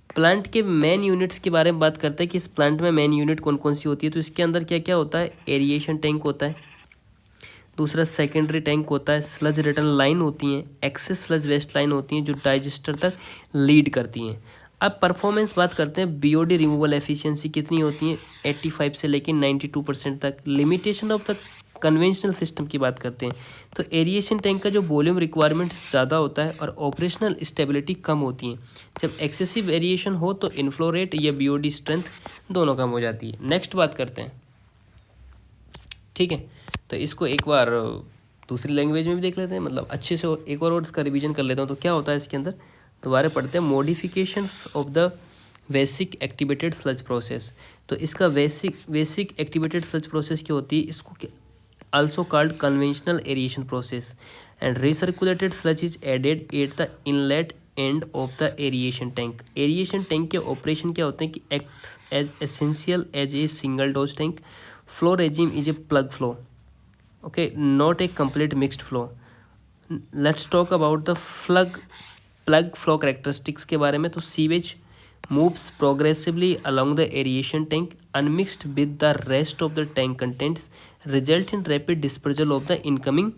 प्लांट के मेन यूनिट्स के बारे में बात करते हैं कि इस प्लांट में मेन यूनिट कौन कौन सी होती है। तो इसके अंदर क्या क्या होता है? एरिएशन टैंक होता है, दूसरा सेकेंडरी टैंक होता है, स्लज रिटर्न लाइन होती हैं, एक्सेस स्लज वेस्ट लाइन होती हैं जो डाइजेस्टर तक लीड करती हैं। अब परफॉर्मेंस बात करते हैं। बीओडी रिमूवल एफिशिएंसी कितनी होती है? 85 से लेकर 92% तक। Limitation of the conventional system की बात करते हैं तो एरिएशन टैंक का जो वॉल्यूम रिक्वायरमेंट ज़्यादा होता है और ऑपरेशनल स्टेबिलिटी कम होती है। जब एक्सेसिव वेरिएशन हो तो इनफ्लो रेट या बीओडी स्ट्रेंथ दोनों कम हो जाती है। नेक्स्ट बात करते हैं, ठीक है। तो इसको एक बार दूसरी लैंग्वेज में भी देख लेते हैं, मतलब अच्छे से एक और इसका रिवीजन कर लेता हूँ। तो क्या होता है इसके अंदर? दोबारा पढ़ते हैं। Modifications of the basic activated sludge process. तो इसका बेसिक एक्टिवेटेड स्लज प्रोसेस क्या होती है? इसको also called conventional aeration process, and recirculated sludge is added at the inlet end of the aeration tank. aeration tank के ऑपरेशन क्या होते हैं कि act as essential as a single dose tank. flow regime is a plug flow, okay, not a complete mixed flow. Let's talk about the plug flow characteristics के बारे में। तो sewage moves progressively along the aeration tank unmixed with the rest of the tank contents, result in rapid dispersal of the incoming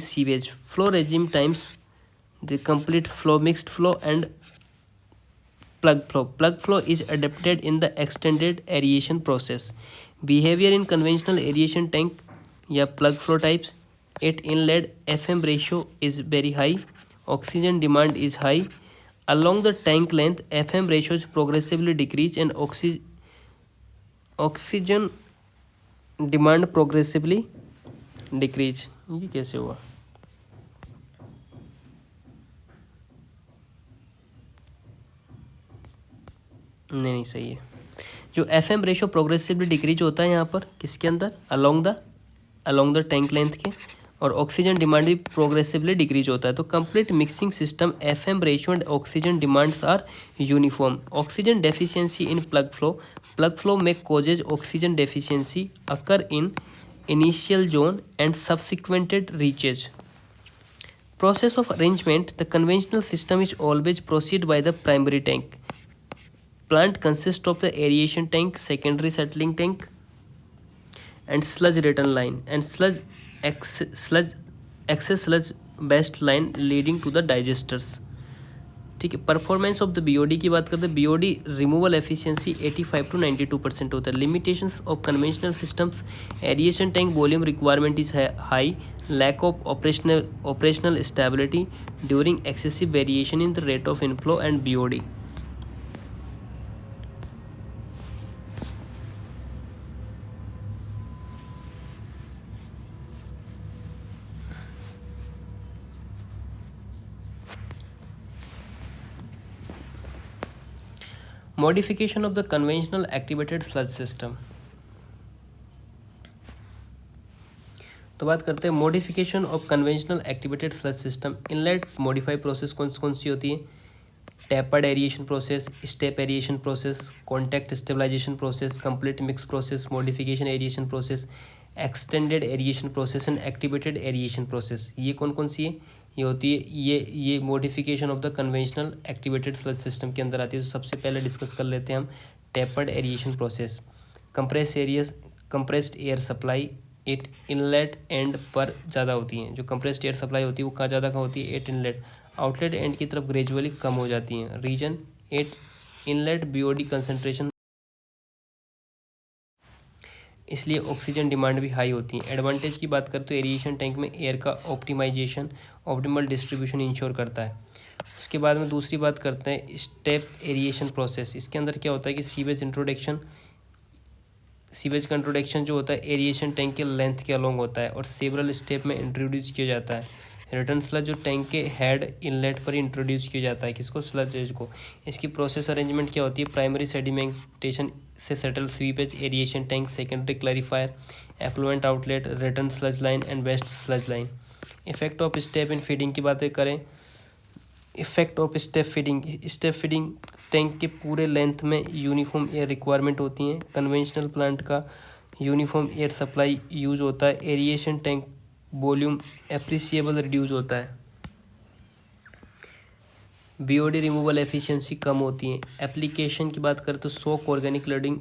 sewage. Flow regime times the complete flow, mixed flow and plug flow. Plug flow is adapted in the extended aeration process. Behavior in conventional aeration tank या plug flow types. At inlet, FM ratio is very high, oxygen demand is high. Along the tank length, FM ratios progressively decrease and oxygen demand progressively decrease. ये कैसे हुआ? नहीं सही है। जो FM रेशो प्रोग्रेसिवली डिक्रीज होता है यहाँ पर किसके अंदर? अलोंग द टैंक लेंथ के, और ऑक्सीजन डिमांड भी प्रोग्रेसिवली डिक्रीज होता है। तो complete mixing system FM ratio and oxygen demands are uniform. Oxygen deficiency in plug flow में causes oxygen deficiency occur in initial zone and subsequented reaches. Process of arrangement. The conventional system is always proceed by the primary tank. Plant consists of the aeration tank, secondary settling tank, and sludge return line, and excess sludge best line leading to the digesters. ठीक है। परफॉर्मेंस ऑफ द बीओडी की बात करते हैं। बीओडी रिमूवल एफिशिएंसी 85 to 92% होता है। Limitations of conventional systems. Aeration tank volume requirement is high, lack of operational stability during excessive variation in the rate of inflow and BOD. Modification of the conventional activated sludge system. तो बात करते हैं modification of conventional activated sludge system. Inlet modify process कौन सी होती है? Tapered aeration process, step aeration process, contact stabilization process, complete mix process, modification aeration process, extended aeration process and activated aeration process. ये कौन सी है? ये होती है, ये modification of the conventional activated sludge system के अंदर आती है। तो सबसे पहले डिस्कस कर लेते हैं हम tapered aeration process. Compressed air supply eight inlet and पर ज़्यादा होती हैं। जो कंप्रेस्ड एयर सप्लाई होती है वो कहाँ ज़्यादा कहाँ होती है? Eight inlet. आउटलेट एंड की तरफ ग्रेजुअली कम हो जाती हैं। Reason at inlet BOD concentration, इसलिए ऑक्सीजन डिमांड भी हाई होती है। एडवांटेज की बात करें तो एरिएशन टैंक में एयर का ऑप्टिमल डिस्ट्रीब्यूशन इंश्योर करता है। उसके बाद में दूसरी बात करते हैं स्टेप एरिएशन प्रोसेस। इसके अंदर क्या होता है कि सीवेज का इंट्रोडक्शन जो होता है एरिएशन टैंक के लेंथ के अलोंग होता है और सेवरल स्टेप में इंट्रोड्यूस किया जाता है। रिटर्न स्लज जो टैंक के हेड इनलेट पर इंट्रोड्यूस किया जाता है, किसको? स्लजेज को। इसकी प्रोसेस अरेंजमेंट क्या होती है? प्राइमरी सेडिमेंटेशन से सेटल स्वीपेज aeration tank, secondary clarifier, effluent outlet, return sludge line and waste sludge line. Effect of step in feeding की बातें करें। Effect of step feeding tank के पूरे लेंथ में यूनिफॉर्म एयर रिक्वायरमेंट होती हैं। कन्वेंशनल प्लांट का यूनिफॉर्म एयर सप्लाई यूज होता है। Aeration tank volume appreciable reduce होता है। बीओडी रिमूवल एफिशिएंसी कम होती है। एप्लीकेशन की बात करें तो सोक ऑर्गेनिक लोडिंग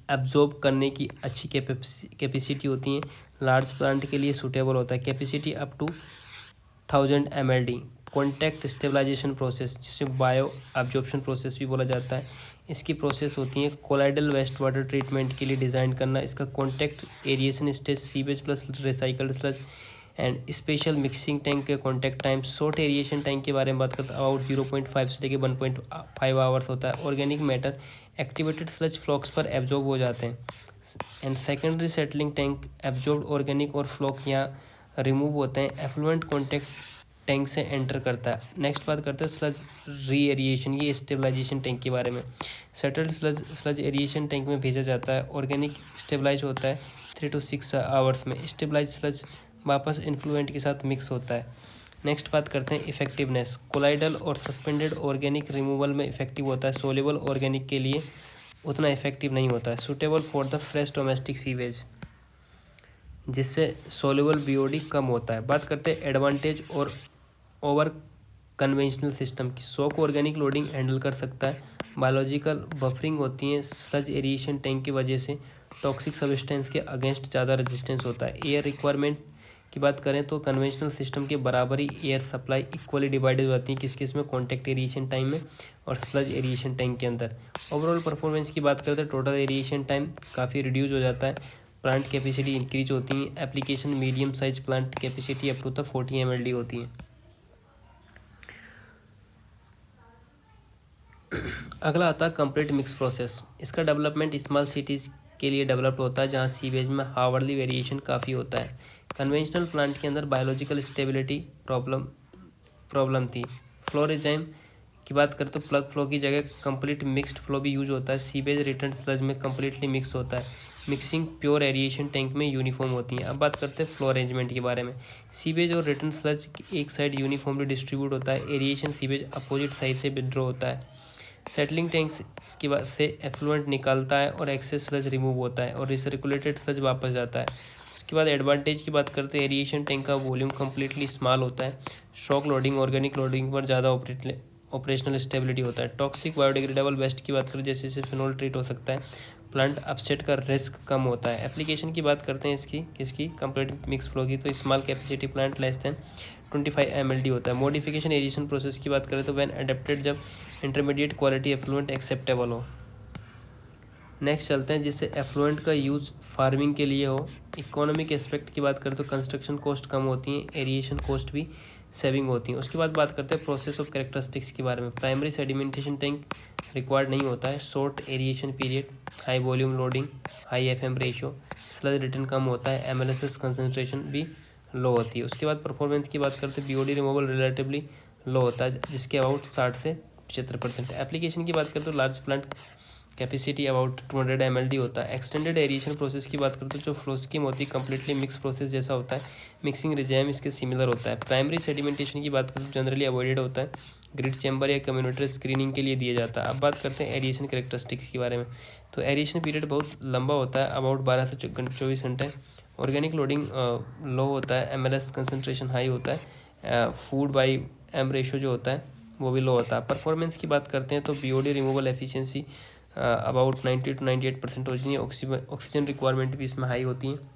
एब्जॉर्ब करने की अच्छी कैपेसिटी होती है। लार्ज प्लांट के लिए सूटेबल होता है। Capacity up to 1000 mld। Contact stabilization process, जिसे बायो एब्जॉर्प्शन प्रोसेस भी बोला जाता है, इसकी प्रोसेस होती है कोलाइडल वेस्ट वाटर ट्रीटमेंट के लिए डिज़ाइन करना। इसका contact aeration stage sewage plus recycled sludge and special mixing tank के contact time. Short aeration tank के बारे में बात करते हैं, अबाउट 0.5 से लेकर 1.5 आवर्स होता है। ऑर्गेनिक मैटर एक्टिवेटेड स्लज फ्लॉक्स पर एब्जॉर्ब हो जाते हैं। And secondary settling tank absorb organic और फ्लॉक यहाँ रिमूव होते हैं। एफ्लुएंट कॉन्टैक्ट टैंक से एंटर करता है। नेक्स्ट बात करते हैं स्लज री एरिएशन, ये स्टेबलाइजेशन टैंक के बारे में। सेटल्ड स्लज एरिएशन टैंक में भेजा जाता है। ऑर्गेनिक स्टेबलाइज होता है 3 to 6 आवर्स में। स्टेबलाइज स्लज वापस इन्फ्लुएंट के साथ मिक्स होता है। नेक्स्ट बात करते हैं इफेक्टिवनेस। कोलाइडल और सस्पेंडेड ऑर्गेनिक रिमूवल में इफेक्टिव होता है। सोलेबल ऑर्गेनिक के लिए उतना इफेक्टिव नहीं होता है। Suitable for the fresh domestic sewage, जिससे सोलेबल बीओडी कम होता है। बात करते हैं एडवांटेज और ओवर कन्वेंशनल सिस्टम की। सोक ऑर्गेनिक लोडिंग हैंडल कर सकता है। बायोलॉजिकल बफरिंग होती है स्लज एरिएशन टैंक की वजह से। टॉक्सिक सब्सटेंस के अगेंस्ट ज़्यादा रेजिस्टेंस होता है। एयर रिक्वायरमेंट की बात करें तो कन्वेंशनल सिस्टम के बराबरी एयर सप्लाई इक्वली डिवाइडेड हो जाती है। किस किस में? कॉन्टैक्ट एरिएशन टाइम में और स्लज एरिएशन टैंक के अंदर। ओवरऑल परफॉर्मेंस की बात करें तो टोटल एरिएशन टाइम काफ़ी रिड्यूस हो जाता है। प्लांट कैपेसिटी इंक्रीज होती है। Application medium size plant capacity up to the 40 mld होती है। अगला आता है कंप्लीट मिक्स प्रोसेस। इसका डेवलपमेंट स्मॉल सिटीज़ के लिए डेवलप्ड होता है, जहाँ सीवेज में हावर्ली वेरिएशन काफ़ी होता है। कन्वेंशनल प्लांट के अंदर बायोलॉजिकल स्टेबिलिटी प्रॉब्लम थी। फ्लो रेजाइम की बात करें तो प्लग फ्लो की जगह कंप्लीट मिक्स्ड फ्लो भी यूज होता है। सीवेज रिटर्न स्लज में कम्प्लीटली मिक्स होता है। मिक्सिंग प्योर एरिएशन टैंक में यूनिफॉर्म होती है। अब बात करते हैं फ्लो अरेंजमेंट के बारे में। सीवेज और रिटर्न स्लज एक साइड यूनिफॉर्मली डिस्ट्रीब्यूट होता है। एरिएशन सीवेज अपोजिट साइड से विड्रॉ होता है। सेटलिंग टैंक्स की बाद से एफ्लुएंट निकलता है और एक्सेस स्लज रिमूव होता है और रिसर्कुलेटेड स्लज वापस जाता है। उसके बाद एडवांटेज की बात करते हैं एरिएशन टैंक का वॉल्यूम कम्प्लीटली स्मॉल होता है। शॉक लोडिंग ऑर्गेनिक लोडिंग पर ज़्यादा ऑपरेशनल स्टेबिलिटी होता है। टॉक्सिक बायोडिग्रेडेबल वेस्ट की बात करें जैसे फिनोल ट्रीट हो सकता है। प्लांट अपसेट का रिस्क कम होता है। एप्लीकेशन की बात करते हैं किसकी कंप्लीट मिक्स फ्लो की, तो small capacity plant less than 25 mld होता है। मॉडिफिकेशन एरिएशन प्रोसेस की बात करें तो व्हेन अडेप्टेड, जब इंटरमीडिएट क्वालिटी एफ्लुएंट एक्सेप्टेबल हो। नेक्स्ट चलते हैं जिससे एफ्लुएंट का यूज़ फार्मिंग के लिए हो। इकोनॉमिक एस्पेक्ट की बात करें तो कंस्ट्रक्शन कॉस्ट कम होती हैं, एरिएशन कॉस्ट भी सेविंग होती हैं। उसके बाद बात करते हैं प्रोसेस ऑफ कैरेक्टरिस्टिक्स के बारे में। प्राइमरी सेडिमेंटेशन टैंक रिक्वायर्ड नहीं होता है। Short aeration period, high volume loading, high FM ratio, sludge return कम होता है। MLS कंसनट्रेशन भी लो होती है। उसके बाद परफॉर्मेंस की बात करते हैं बीओडी रिमूवल रिलेटिवली लो होता है, जिसके अबाउट 60 से 75%। एप्लीकेशन की बात करें तो large plant capacity about 200 mld होता है। एक्सटेंडेड एरिएशन प्रोसेस की बात करते हैं जो फ्लो स्कीम होती है कम्प्लीटली मिक्स प्रोसेस जैसा होता है। मिक्सिंग रिजाइम इसके सिमिलर होता है। प्राइमरी सेडिमेंटेशन की बात करें तो जनरली अवॉइडेड होता है। ग्रिड चैम्बर या कम्युनिटर स्क्रीनिंग के लिए दिया जाता है। अब बात करते हैं एरिएशन कैरेक्टरिस्टिक्स के बारे में। तो एरिएशन पीरियड बहुत लंबा होता है, अबाउट 12 से 24 घंटे। ऑर्गेनिक लोडिंग लो होता है। MLS कंसनट्रेशन हाई होता है। फूड बाई एम रेशो जो होता है वो भी लो होता है। परफॉर्मेंस की बात करते हैं तो BOD removal efficiency about 90 to 98% होती है। ऑक्सीजन रिक्वायरमेंट भी इसमें हाई होती है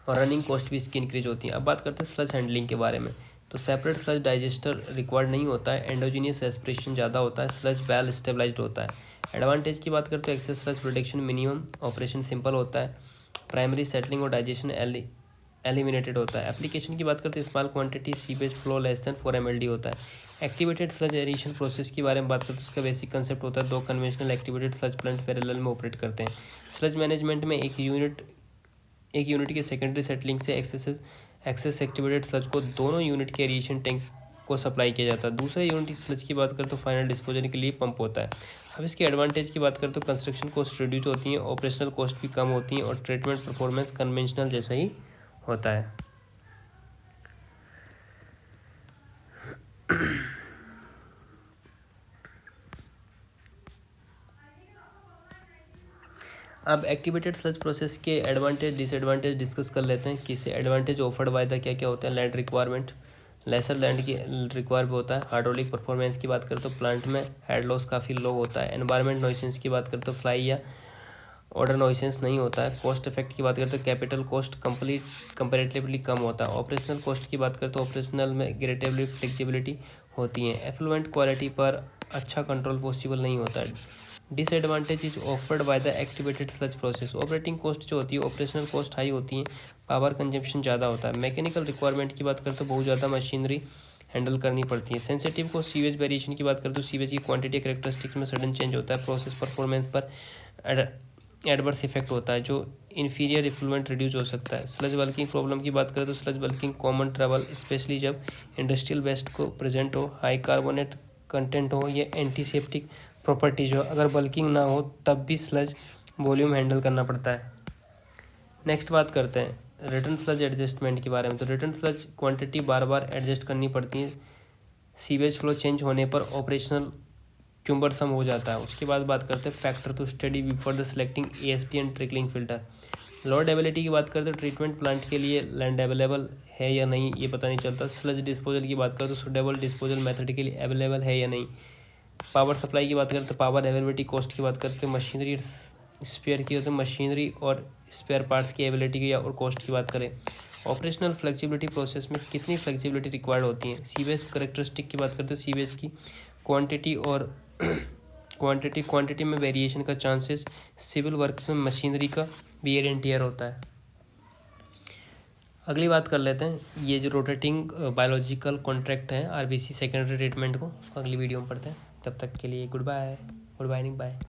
और रनिंग कॉस्ट भी इसकी इंक्रीज होती है। अब बात करते हैं स्लज हैंडलिंग के बारे में। तो सेपरेट स्लज डाइजेस्टर रिक्वायर्ड नहीं होता है, एंडोजीनियस रेस्पिरेशन ज़्यादा होता है, स्लज वेल स्टेबलाइज्ड होता है। एडवांटेज की बात करते हैं excess sludge protection minimum, operation simple होता है, प्राइमरी सेटलिंग और डाइजेशन एलिमिनेटेड होता है। एप्लीकेशन की बात करते हैं small quantity, sewage flow less than 4 ml होता है। एक्टिवेटेड स्लज एडिशन प्रोसेस की बारे में बात करते हैं तो उसका बेसिक कंसेप्ट होता है 2 conventional activated sludge plant parallel में ऑपरेट करते हैं। स्लज मैनेजमेंट में एक यूनिट की सेकेंडरी सेटलिंग से एक्सेस एक्टिवेटेड स्लज को दोनों यूनिट के एरिएशन टैंक को सप्लाई किया जाता है। दूसरे यूनिट स्लज की बात करें तो फाइनल डिस्पोजल के लिए पंप होता है। अब इसके एडवांटेज की बात करें तो कंस्ट्रक्शन कॉस्ट रिड्यूस होती हैं, ऑपरेशनल कॉस्ट भी कम होती हैं और ट्रीटमेंट परफॉर्मेंस कन्वेंशनल जैसा ही होता है। अब एक्टिवेटेड स्लज प्रोसेस के एडवांटेज डिसएडवांटेज डिस्कस कर लेते हैं। किसी एडवांटेज ऑफर्ड बाय द क्या होता है, लैंड रिक्वायरमेंट, लेसर लैंड की रिक्वायर होता है। हाइड्रोलिक परफॉर्मेंस की बात करें तो प्लांट में हेड लॉस काफ़ी लो होता है। एनवायरमेंट नॉइसेंस की बात करें तो फ्लाई या ऑर्डर नॉइसेंस नहीं होता है। कॉस्ट इफेक्ट की बात करें तो कैपिटल कॉस्ट कंपेरेटिवली कम होता है। ऑपरेशनल कॉस्ट की बात करें तो ऑपरेशनल में ग्रेटिवली फ्लेक्सिबिलिटी होती है। एफ्लुएंट क्वालिटी पर अच्छा कंट्रोल पॉसिबल नहीं होता है। Disadvantage is offered by the activated sludge process, operating cost जो होती है ऑपरेशनल कॉस्ट हाई होती है, पावर कंजम्पशन ज़्यादा होता है। मैकेनिकल रिक्वायरमेंट की बात करें तो बहुत ज़्यादा मशीनरी हैंडल करनी पड़ती है। सेंसिटिव को सीवेज वेरिएशन की बात करें तो सीवेज की क्वांटिटी कैरेक्टरिस्टिक्स में सडन चेंज होता है। प्रोसेस परफॉर्मेंस पर एडवर्स इफेक्ट होता है, जो इन्फीरियर इफ्लुएंट रिड्यूस हो सकता है। स्लज बल्किंग प्रॉब्लम की बात करें तो sludge bulking common trouble, specially जब इंडस्ट्रियल वेस्ट को प्रेजेंट हो, हाई कार्बोनेट कंटेंट हो या एंटीसेप्टिक प्रॉपर्टीज हो। अगर बल्किंग ना हो तब भी स्लज वॉल्यूम हैंडल करना पड़ता है। नेक्स्ट बात करते हैं रिटर्न स्लज एडजस्टमेंट के बारे में। तो रिटर्न स्लज क्वांटिटी बार बार एडजस्ट करनी पड़ती है। सीवेज फ्लो चेंज होने पर ऑपरेशनल क्यूम्बरसम हो जाता है। उसके बाद बात करते हैं factor to study before the selecting ASP and trickling filter. Load ability की बात करते हैं ट्रीटमेंट प्लांट के लिए लैंड अवेलेबल है या नहीं ये पता नहीं चलता। स्लज डिस्पोजल की बात करें तो सुटेबल डिस्पोजल मेथड के लिए अवेलेबल है या नहीं। पावर सप्लाई की बात करें तो पावर अवेलेबिलिटी, कॉस्ट की बात करते हैं मशीनरी स्पेयर की होती है, मशीनरी और स्पेयर पार्ट्स की अवेलेबिलिटी की और कॉस्ट की बात करें। ऑपरेशनल फ्लेक्सिबिलिटी, प्रोसेस में कितनी फ्लेक्सिबिलिटी रिक्वायर्ड होती है। सीवेज करेक्टरिस्टिक की बात करते हैं सीवेज की क्वांटिटी और क्वांटिटी में वेरिएशन का चांसेस। सिविल वर्क में मशीनरी का वियर एंड टियर होता है। अगली बात कर लेते हैं ये जो रोटेटिंग बायोलॉजिकल कॉन्ट्रैक्ट है आरबीसी सेकेंडरी ट्रीटमेंट को, अगली वीडियो में पढ़ते हैं। तब तक के लिए गुड बाय, गुड बाय।